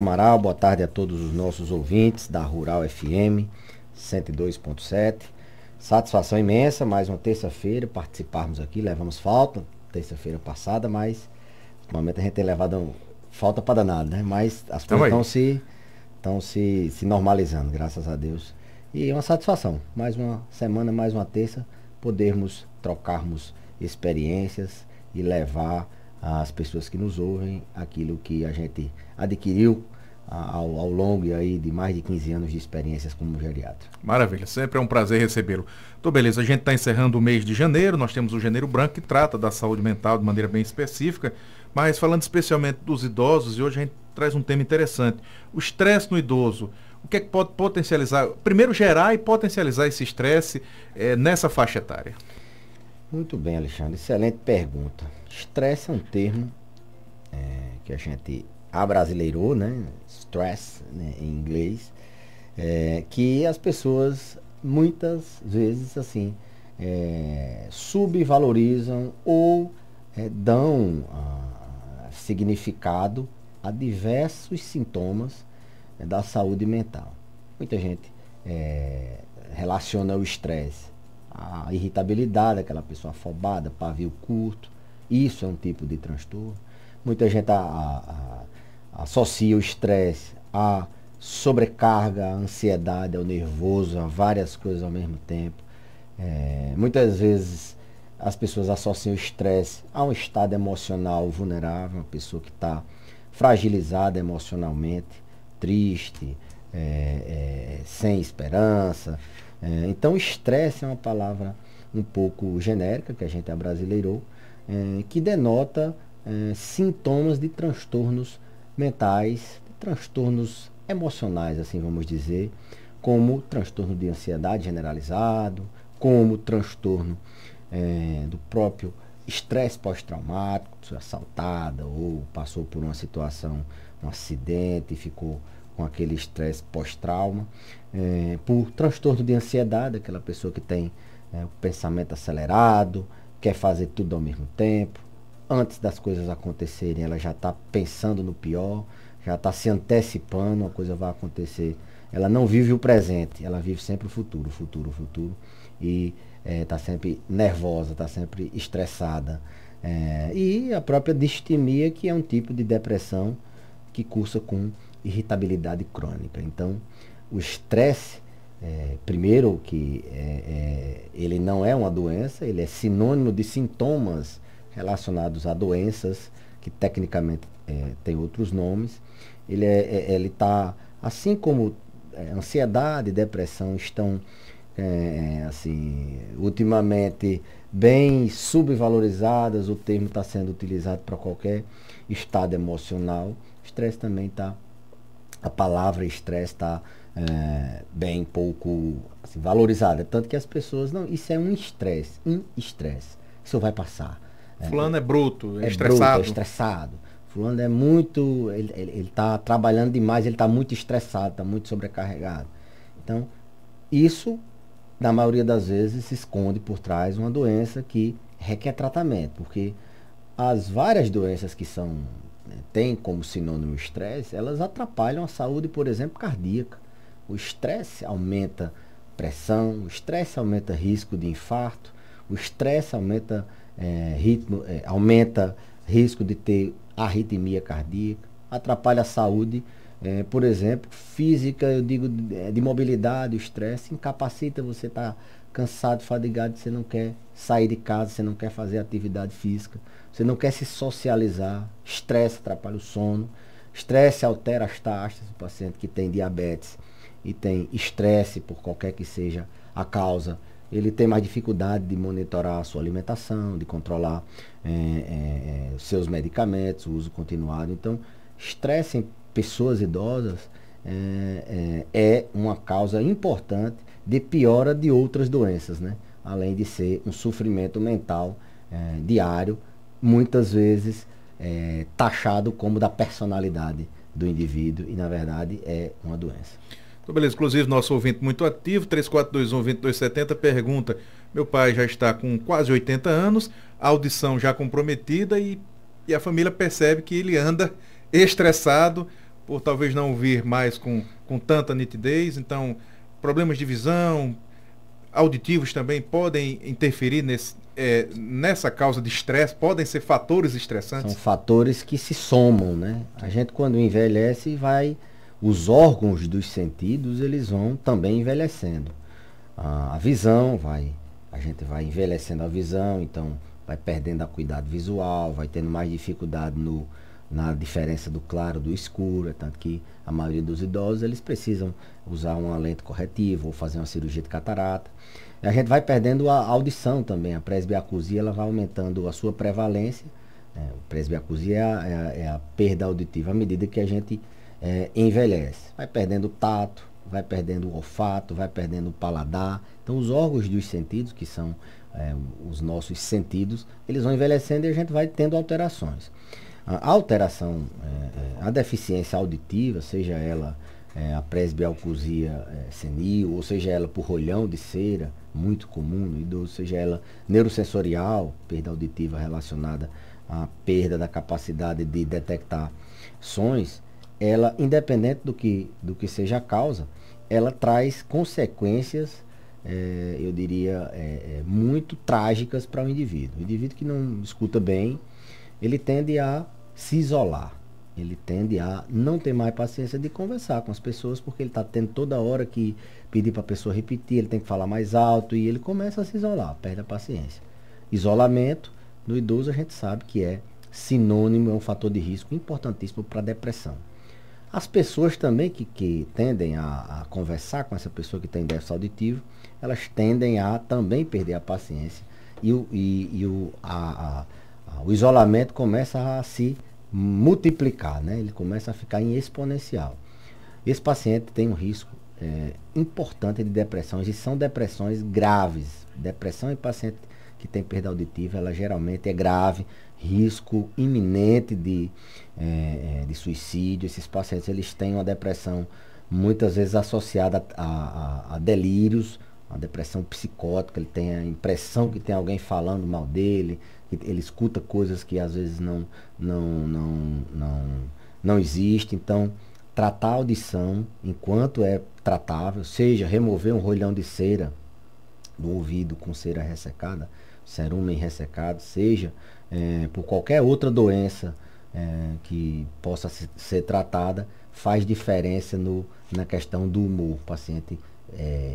Amaral, boa tarde a todos os nossos ouvintes da Rural FM 102.7. Satisfação imensa, mais uma terça-feira, participarmos aqui, levamos falta, terça-feira passada, mas no momento a gente tem levado falta para danado, né? Mas as coisas estão se normalizando, graças a Deus. E é uma satisfação, mais uma semana, mais uma terça, podermos trocarmos experiências e levar às pessoas que nos ouvem aquilo que a gente adquiriu ao longo aí de mais de 15 anos de experiências como geriatra. Maravilha, sempre é um prazer recebê-lo. Então, beleza, a gente está encerrando o mês de janeiro, nós temos o Janeiro Branco que trata da saúde mental de maneira bem específica, mas falando especialmente dos idosos, e hoje a gente traz um tema interessante, o estresse no idoso. O que é que pode potencializar, primeiro gerar e potencializar esse estresse nessa faixa etária? Muito bem, Alexandre, excelente pergunta. Estresse é um termo que a gente abrasileirou, né? Stress, né? Em inglês, que as pessoas muitas vezes assim subvalorizam ou dão significado a diversos sintomas da saúde mental. Muita gente relaciona o estresse à irritabilidade, aquela pessoa afobada, pavio curto. Isso é um tipo de transtorno. Muita gente associa o estresse à sobrecarga, à ansiedade, ao nervoso, a várias coisas ao mesmo tempo. Muitas vezes as pessoas associam o estresse a um estado emocional vulnerável, uma pessoa que está fragilizada emocionalmente, triste, sem esperança. Então, estresse é uma palavra um pouco genérica, que a gente abrasileirou, que denota sintomas de transtornos mentais, de transtornos emocionais, assim vamos dizer, como transtorno de ansiedade generalizado, como transtorno do próprio estresse pós-traumático, pessoa assaltada ou passou por uma situação, um acidente e ficou com aquele estresse pós-trauma, por transtorno de ansiedade, aquela pessoa que tem o pensamento acelerado, quer fazer tudo ao mesmo tempo, antes das coisas acontecerem ela já está pensando no pior, já está se antecipando, a coisa vai acontecer. Ela não vive o presente, ela vive sempre o futuro, e está sempre nervosa, está sempre estressada. E a própria distimia, que é um tipo de depressão que cursa com irritabilidade crônica. Então, o estresse, primeiro que ele não é uma doença, ele é sinônimo de sintomas relacionados a doenças que tecnicamente tem outros nomes. Ele está, assim como ansiedade e depressão estão assim, ultimamente bem subvalorizadas, o termo está sendo utilizado para qualquer estado emocional. Estresse também está, a palavra estresse está bem pouco assim, valorizada, tanto que as pessoas, não, isso é um estresse, isso vai passar. Fulano é bruto, é estressado. Bruto, é estressado. Fulano é muito, ele está trabalhando demais, ele está muito estressado, está muito sobrecarregado. Então, isso, na maioria das vezes, se esconde por trás uma doença que requer tratamento, porque as várias doenças que têm como sinônimo o estresse, elas atrapalham a saúde, por exemplo, cardíaca. O estresse aumenta pressão, o estresse aumenta risco de infarto, o estresse aumenta aumenta risco de ter arritmia cardíaca, atrapalha a saúde, por exemplo, física, eu digo de mobilidade. O estresse incapacita, você está cansado, fadigado, você não quer sair de casa, você não quer fazer atividade física, você não quer se socializar. Estresse atrapalha o sono, estresse altera as taxas. O paciente que tem diabetes e tem estresse, por qualquer que seja a causa, ele tem mais dificuldade de monitorar a sua alimentação, de controlar seus medicamentos, o uso continuado. Então, estresse em pessoas idosas é uma causa importante de piora de outras doenças, né? Além de ser um sofrimento mental diário, muitas vezes taxado como da personalidade do indivíduo, e na verdade é uma doença. Então, beleza. Inclusive, nosso ouvinte muito ativo, 3421-2270, pergunta: meu pai já está com quase 80 anos, a audição já comprometida e a família percebe que ele anda estressado por talvez não ouvir mais com tanta nitidez. Então, problemas de visão, auditivos também podem interferir nessa causa de estresse, podem ser fatores estressantes? São fatores que se somam, né? A gente quando envelhece os órgãos dos sentidos, eles vão também envelhecendo. A visão a gente vai envelhecendo a visão, então vai perdendo a acuidade visual, vai tendo mais dificuldade na diferença do claro do escuro, tanto que a maioria dos idosos eles precisam usar uma lente corretiva ou fazer uma cirurgia de catarata. E a gente vai perdendo a audição também, a presbiacusia ela vai aumentando a sua prevalência. A presbiacusia é a perda auditiva à medida que a gente envelhece. Vai perdendo o tato, vai perdendo o olfato, vai perdendo o paladar. Então os órgãos dos sentidos, que são os nossos sentidos, eles vão envelhecendo e a gente vai tendo alterações. A alteração, a deficiência auditiva, seja ela a presbiacusia senil, ou seja ela por rolhão de cera, muito comum no idoso, seja ela neurosensorial, perda auditiva relacionada à perda da capacidade de detectar sons, ela, independente do que seja a causa, ela traz consequências, eu diria, muito trágicas para o indivíduo. O indivíduo que não escuta bem, ele tende a se isolar. Ele tende a não ter mais paciência de conversar com as pessoas, porque ele está tendo toda hora que pedir para a pessoa repetir, ele tem que falar mais alto e ele começa a se isolar, perde a paciência. Isolamento, no idoso a gente sabe que é sinônimo, é um fator de risco importantíssimo para a depressão. As pessoas também que tendem a conversar com essa pessoa que tem déficit auditivo, elas tendem a também perder a paciência e o isolamento começa a se multiplicar, né? Ele começa a ficar em exponencial. Esse paciente tem um risco importante de depressões, e são depressões graves. Depressão em paciente que tem perda auditiva, ela geralmente é grave, risco iminente de suicídio. Esses pacientes eles têm uma depressão muitas vezes associada a delírios, uma depressão psicótica, ele tem a impressão que tem alguém falando mal dele, ele escuta coisas que às vezes não existe. Então, tratar a audição enquanto é tratável, seja remover um rolhão de cera do ouvido com cera ressecada, cerumen ressecado, seja por qualquer outra doença que possa ser tratada, faz diferença na questão do humor. O paciente,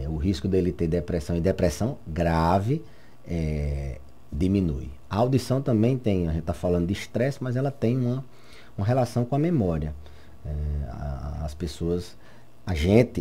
o risco dele ter depressão e depressão grave diminui. A audição também tem, a gente está falando de estresse, mas ela tem uma relação com a memória. As pessoas,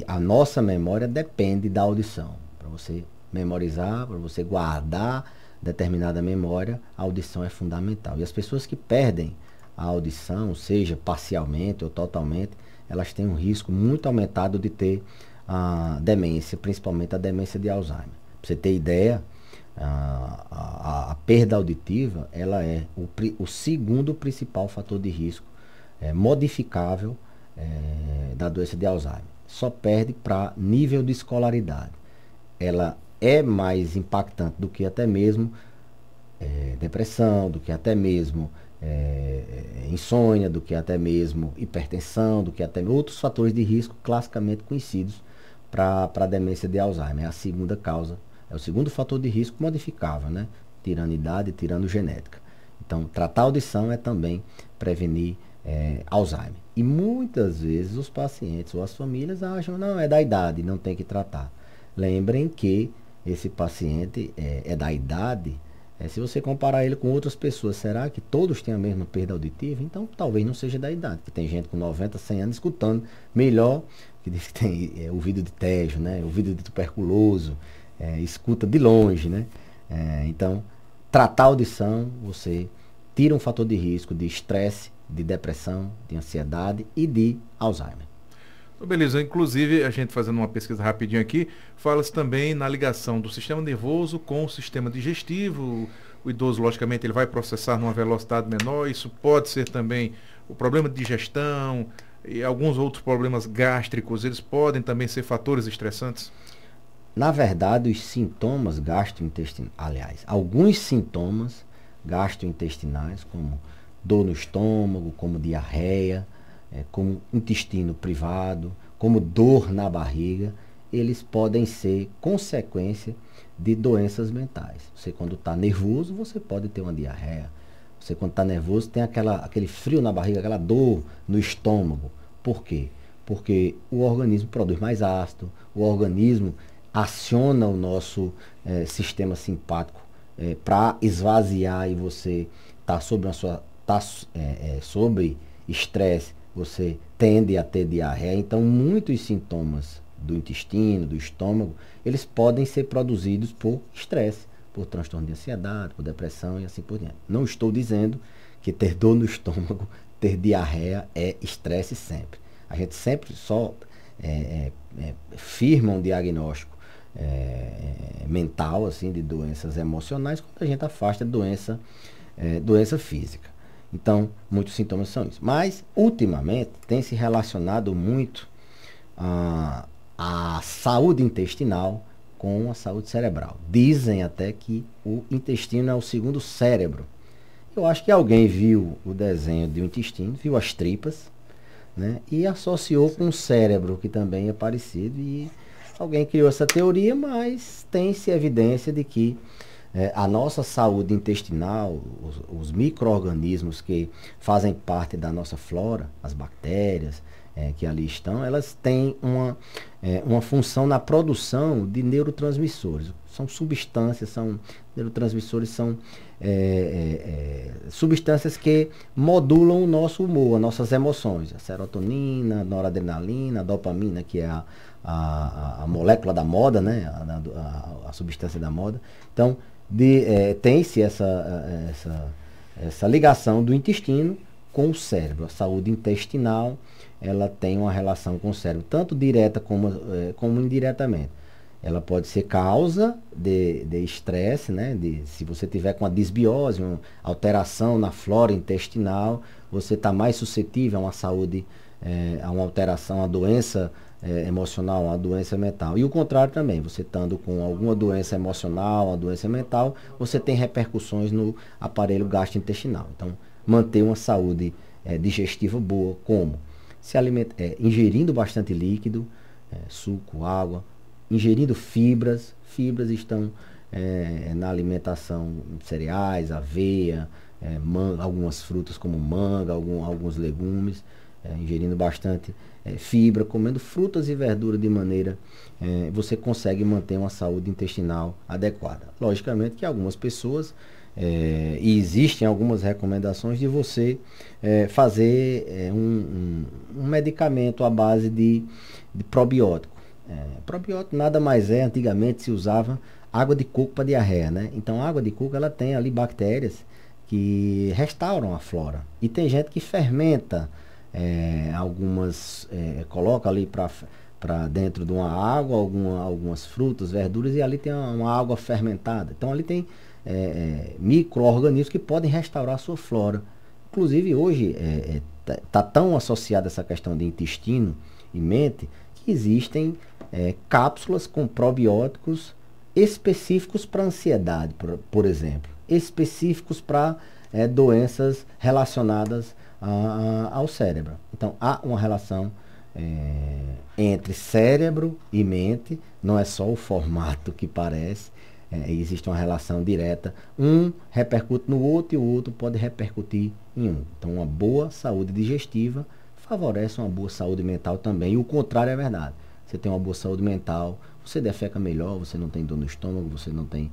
a nossa memória depende da audição. Para você memorizar, para você guardar determinada memória, a audição é fundamental. E as pessoas que perdem a audição, seja parcialmente ou totalmente, elas têm um risco muito aumentado de ter a demência, principalmente a demência de Alzheimer. Para você ter ideia, a perda auditiva ela é o segundo principal fator de risco modificável da doença de Alzheimer. Só perde para nível de escolaridade. Ela é mais impactante do que até mesmo depressão, do que até mesmo insônia, do que até mesmo hipertensão, do que até outros fatores de risco classicamente conhecidos para a demência de Alzheimer. É a segunda causa. É o segundo fator de risco modificável, né? Tirando idade, tirando genética. Então, tratar a audição é também prevenir Alzheimer. E muitas vezes os pacientes ou as famílias acham, não, é da idade, não tem que tratar. Lembrem que esse paciente é da idade, se você comparar ele com outras pessoas, será que todos têm a mesma perda auditiva? Então, talvez não seja da idade, porque tem gente com 90, 100 anos escutando melhor, que diz que tem ouvido de tédio, né? Ouvido de tuberculoso, escuta de longe, né? Então, tratar a audição, você tira um fator de risco de estresse, de depressão, de ansiedade e de Alzheimer. Beleza, inclusive a gente fazendo uma pesquisa rapidinho aqui, fala-se também na ligação do sistema nervoso com o sistema digestivo. O idoso, logicamente, ele vai processar numa velocidade menor, isso pode ser também o problema de digestão e alguns outros problemas gástricos, eles podem também ser fatores estressantes? Na verdade, os sintomas gastrointestinais, aliás, alguns sintomas gastrointestinais, como dor no estômago, como diarreia, como intestino privado, como dor na barriga, eles podem ser consequência de doenças mentais. Você, quando está nervoso, você pode ter uma diarreia. Você, quando está nervoso, tem aquele frio na barriga, aquela dor no estômago. Por quê? Porque o organismo produz mais ácido, o organismo aciona o nosso sistema simpático para esvaziar, e você está sobre estresse, você tende a ter diarreia. Então, muitos sintomas do intestino, do estômago, eles podem ser produzidos por estresse, por transtorno de ansiedade, por depressão e assim por diante. Não estou dizendo que ter dor no estômago, ter diarreia é estresse sempre. A gente sempre só firma um diagnóstico mental, assim, de doenças emocionais, quando a gente afasta doença física. Então, muitos sintomas são isso. Mas, ultimamente, tem se relacionado muito a saúde intestinal com a saúde cerebral. Dizem até que o intestino é o segundo cérebro. Eu acho que alguém viu o desenho de um intestino, viu as tripas, né, e associou com o cérebro, que também é parecido, e alguém criou essa teoria, mas tem-se evidência de que a nossa saúde intestinal, os micro-organismos que fazem parte da nossa flora, as bactérias que ali estão, elas têm uma função na produção de neurotransmissores. São substâncias, neurotransmissores são substâncias que modulam o nosso humor, as nossas emoções. A serotonina, a noradrenalina, a dopamina, que é a molécula da moda, né? A substância da moda. Então, tem-se essa ligação do intestino com o cérebro. A saúde intestinal, ela tem uma relação com o cérebro, tanto direta como indiretamente. Ela pode ser causa de estresse, né? Se você tiver com uma disbiose, uma alteração na flora intestinal, você está mais suscetível a uma saúde, a uma alteração, a uma doença emocional, uma doença mental. E o contrário também, você estando com alguma doença emocional, uma doença mental, você tem repercussões no aparelho gastrointestinal. Então, manter uma saúde digestiva boa, como? Ingerindo bastante líquido, suco, água, ingerindo fibras. Fibras estão na alimentação de cereais, aveia, algumas frutas como manga, alguns legumes, ingerindo bastante fibra, comendo frutas e verduras de maneira você consegue manter uma saúde intestinal adequada. Logicamente que algumas pessoas, e existem algumas recomendações de você fazer um medicamento à base de probiótico. Probiótico nada mais antigamente se usava água de coco para diarreia, né? Então a água de coco, ela tem ali bactérias que restauram a flora. E tem gente que fermenta coloca ali para dentro de uma água algumas frutas, verduras, e ali tem uma água fermentada. Então ali tem micro-organismos que podem restaurar a sua flora. Inclusive hoje está tão associada essa questão de intestino e mente, que existem cápsulas com probióticos específicos para ansiedade, por exemplo, específicos para doenças relacionadas ao cérebro. Então há uma relação entre cérebro e mente, não é só o formato que parece, existe uma relação direta, um repercute no outro e o outro pode repercutir em um. Então uma boa saúde digestiva favorece uma boa saúde mental também, e o contrário é verdade. Você tem uma boa saúde mental, você defeca melhor, você não tem dor no estômago, você não tem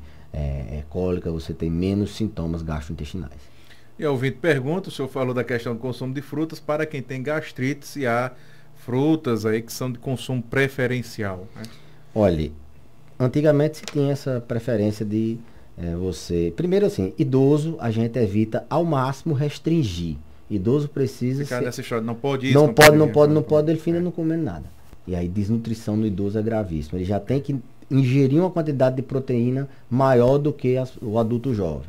cólica, você tem menos sintomas gastrointestinais. E a ouvinte pergunta, o senhor falou da questão do consumo de frutas, para quem tem gastrite, se há frutas aí que são de consumo preferencial, né? Olha, antigamente se tinha essa preferência de você... Primeiro assim, idoso a gente evita ao máximo restringir. Idoso precisa... Ficar nessa história, não pode isso, não pode, ele finda não comendo nada. E aí desnutrição no idoso é gravíssimo. Ele já tem que ingerir uma quantidade de proteína maior do que o adulto jovem.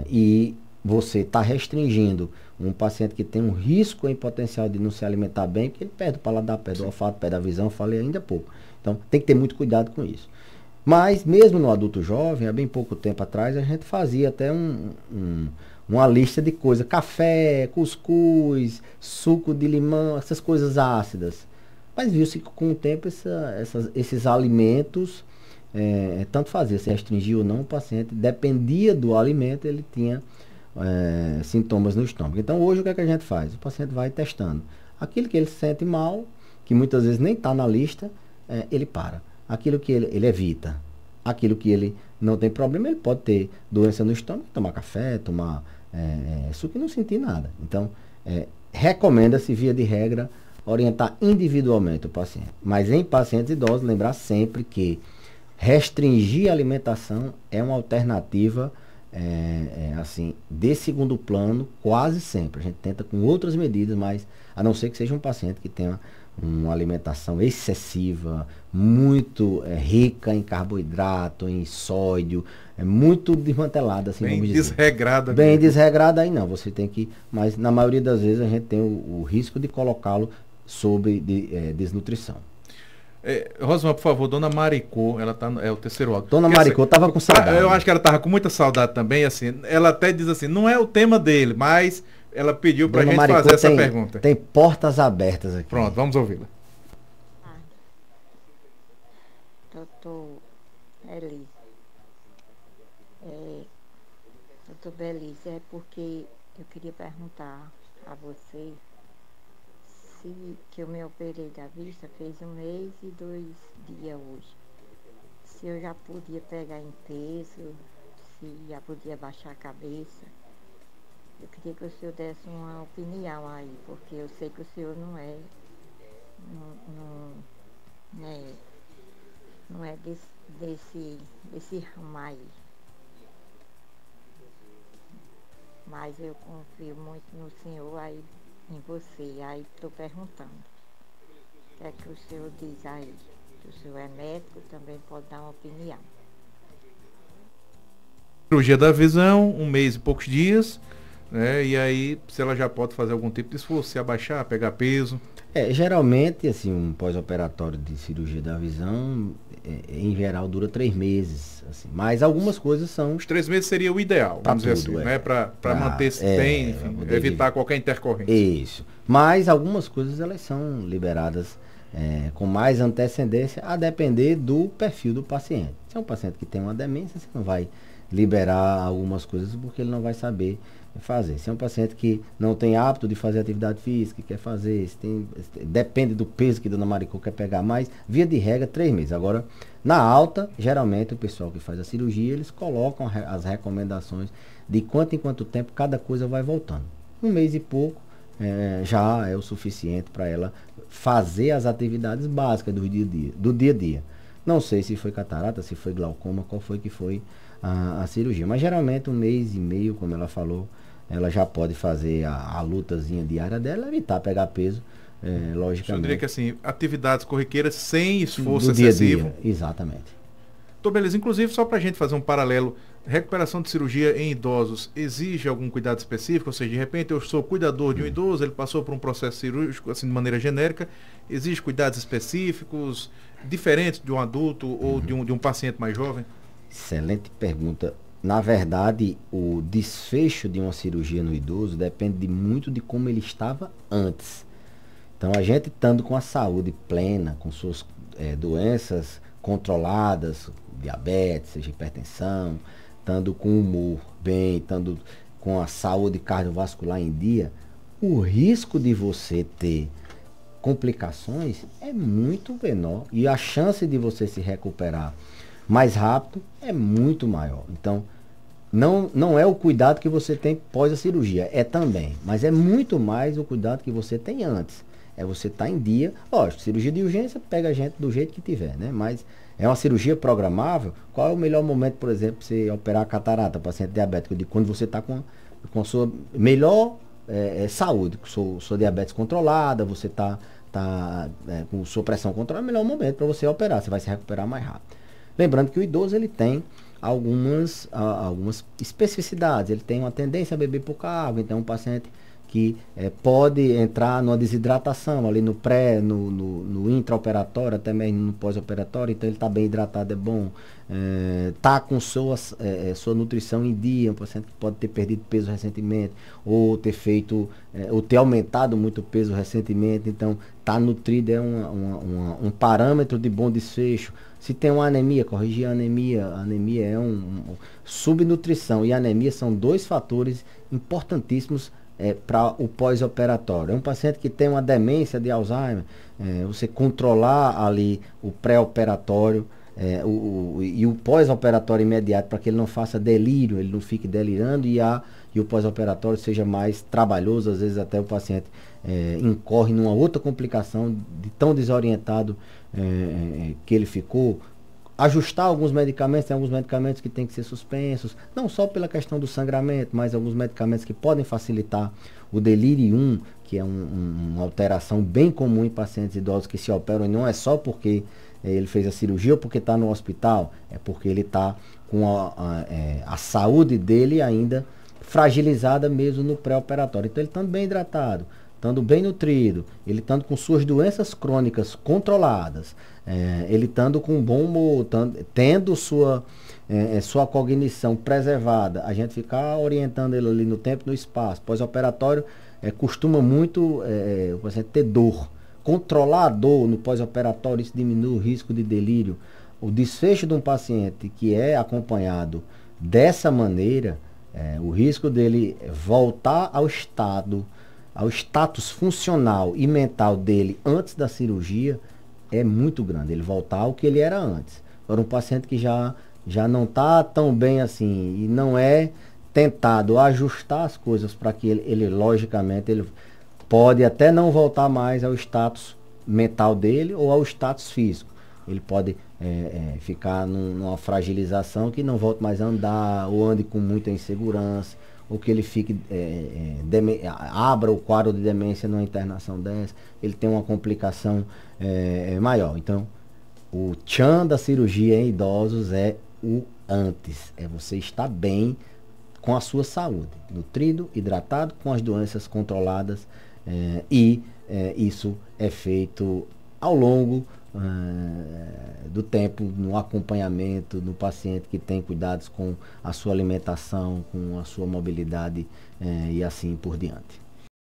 E você está restringindo um paciente que tem um risco em potencial de não se alimentar bem, porque ele perde o paladar, perde o olfato, perde a visão, falei ainda há pouco. Então tem que ter muito cuidado com isso. Mas mesmo no adulto jovem, há bem pouco tempo atrás, a gente fazia até uma lista de coisas, café, cuscuz, suco de limão, essas coisas ácidas. Mas viu-se que com o tempo esses alimentos, tanto fazia, se restringir ou não, o paciente, dependia do alimento, ele tinha sintomas no estômago. Então hoje o que é que a gente faz? O paciente vai testando. Aquilo que ele sente mal, que muitas vezes nem está na lista, ele para. Aquilo que ele evita. Aquilo que ele não tem problema, ele pode ter doença no estômago, tomar café, tomar suco e não sentir nada. Então, recomenda-se, via de regra, orientar individualmente o paciente. Mas em pacientes idosos, lembrar sempre que restringir a alimentação é uma alternativa assim, de segundo plano, quase sempre. A gente tenta com outras medidas, mas a não ser que seja um paciente que tenha uma alimentação excessiva, muito rica em carboidrato, em sódio, muito desmantelada, assim, bem vamos dizer. Desregrada. Bem mesmo. desregrada aí não, você tem que, mas na maioria das vezes a gente tem o risco de colocá-lo sob desnutrição. Rosman, por favor, Dona Maricô, ela tá é o terceiro áudio. Dona Maricô estava com saudade. Eu acho que ela estava com muita saudade também, assim, ela até diz assim, não é o tema dele, mas ela pediu para a gente Maricô fazer essa pergunta. Tem portas abertas aqui. Pronto, vamos ouvi-la. Doutor Belize. Doutor Belize, é porque eu queria perguntar a você que eu me operei da vista fez 1 mês e 2 dias hoje. Se eu já podia pegar em peso, se já podia baixar a cabeça. Eu queria que o senhor desse uma opinião aí, porque eu sei que o senhor não é desse ramo aí. Mas eu confio muito no senhor aí, em você, aí estou perguntando. O que é que o senhor diz aí? Que o senhor é médico, também pode dar uma opinião. Cirurgia da visão, 1 mês e poucos dias, né? E aí, se ela já pode fazer algum tipo de esforço, se abaixar, pegar peso. Geralmente, assim, um pós-operatório de cirurgia da visão, em geral, dura 3 meses. Assim. Mas algumas coisas são... Os 3 meses seria o ideal, vamos dizer assim, né? Para manter esse enfim, evitar qualquer intercorrência. Isso. Mas algumas coisas, elas são liberadas com mais antecedência, a depender do perfil do paciente. Se é um paciente que tem uma demência, você não vai liberar algumas coisas porque ele não vai saber fazer. Se é um paciente que não tem hábito de fazer atividade física, quer fazer, depende do peso que a Dona Maricô quer pegar, mas via de regra 3 meses. Agora, na alta, geralmente o pessoal que faz a cirurgia, eles colocam as recomendações de quanto em quanto tempo cada coisa vai voltando. 1 mês e pouco já é o suficiente para ela fazer as atividades básicas do dia a dia. Não sei se foi catarata, se foi glaucoma, qual foi que foi a cirurgia. Mas geralmente 1 mês e meio, como ela falou, ela já pode fazer a lutazinha diária dela, evitar pegar peso, logicamente. Eu diria que assim, atividades corriqueiras sem esforço do excessivo. Dia a dia, exatamente. Então, beleza. Inclusive, só para a gente fazer um paralelo, recuperação de cirurgia em idosos exige algum cuidado específico? Ou seja, de repente eu sou cuidador de um idoso, ele passou por um processo cirúrgico, assim, de maneira genérica, exige cuidados específicos, diferentes de um adulto ou de um paciente mais jovem? Excelente pergunta. Na verdade, o desfecho de uma cirurgia no idoso depende muito de como ele estava antes. Então, a gente estando com a saúde plena, com suas doenças controladas, diabetes, seja hipertensão, estando com o humor bem, estando com a saúde cardiovascular em dia, o risco de você ter complicações é muito menor e a chance de você se recuperar mais rápido é muito maior. Então, não é o cuidado que você tem pós a cirurgia, é também, mas é muito mais o cuidado que você tem antes. É você estar em dia, lógico, cirurgia de urgência pega a gente do jeito que tiver, né? Mas é uma cirurgia programável. Qual é o melhor momento, por exemplo, para você operar a catarata, paciente diabético? De quando você está com a sua melhor saúde, com sua diabetes controlada, você está com sua pressão controlada, é o melhor momento para você operar, você vai se recuperar mais rápido. Lembrando que o idoso ele tem algumas especificidades, ele tem uma tendência a beber pouca água, então um paciente que pode entrar numa desidratação ali no pré, no intraoperatório, até mesmo no pós-operatório. Então ele está bem hidratado, é bom. Tá com sua nutrição em dia, um paciente que pode ter perdido peso recentemente, ou ter feito, ou ter aumentado muito o peso recentemente. Então tá nutrido, é um parâmetro de bom desfecho. Se tem uma anemia, corrigir a anemia. A anemia é subnutrição e anemia são dois fatores importantíssimos para o pós-operatório. É um paciente que tem uma demência de Alzheimer, você controlar ali o pré-operatório e o pós-operatório imediato, para que ele não faça delírio, ele não fique delirando, e o pós-operatório seja mais trabalhoso. Às vezes até o paciente incorre numa outra complicação de tão desorientado que ele ficou. Ajustar alguns medicamentos, tem alguns medicamentos que têm que ser suspensos, não só pela questão do sangramento, mas alguns medicamentos que podem facilitar o delirium, que é uma alteração bem comum em pacientes idosos que se operam, e não é só porque ele fez a cirurgia ou porque está no hospital, é porque ele está com a saúde dele ainda fragilizada mesmo no pré-operatório. Então ele estando bem hidratado, estando bem nutrido, ele estando com suas doenças crônicas controladas, ele estando com bom humor, tendo sua cognição preservada, a gente ficar orientando ele ali no tempo e no espaço. Pós-operatório costuma muito o paciente ter dor. Controlar a dor no pós-operatório, isso diminui o risco de delírio. O desfecho de um paciente que é acompanhado dessa maneira, o risco dele voltar ao status funcional e mental dele antes da cirurgia é muito grande. Ele voltar ao que ele era antes. Agora, um paciente que já não está tão bem assim e não é tentado ajustar as coisas para que ele logicamente, ele pode até não voltar mais ao status mental dele ou ao status físico. Ele pode ficar numa fragilização que não volte mais a andar, ou ande com muita insegurança, ou que ele fique abra o quadro de demência numa internação dessa, ele tem uma complicação maior. Então, o tchan da cirurgia em idosos é o antes, é você estar bem com a sua saúde, nutrido, hidratado, com as doenças controladas, isso é feito ao longo do tempo, no acompanhamento no paciente que tem cuidados com a sua alimentação, com a sua mobilidade e assim por diante.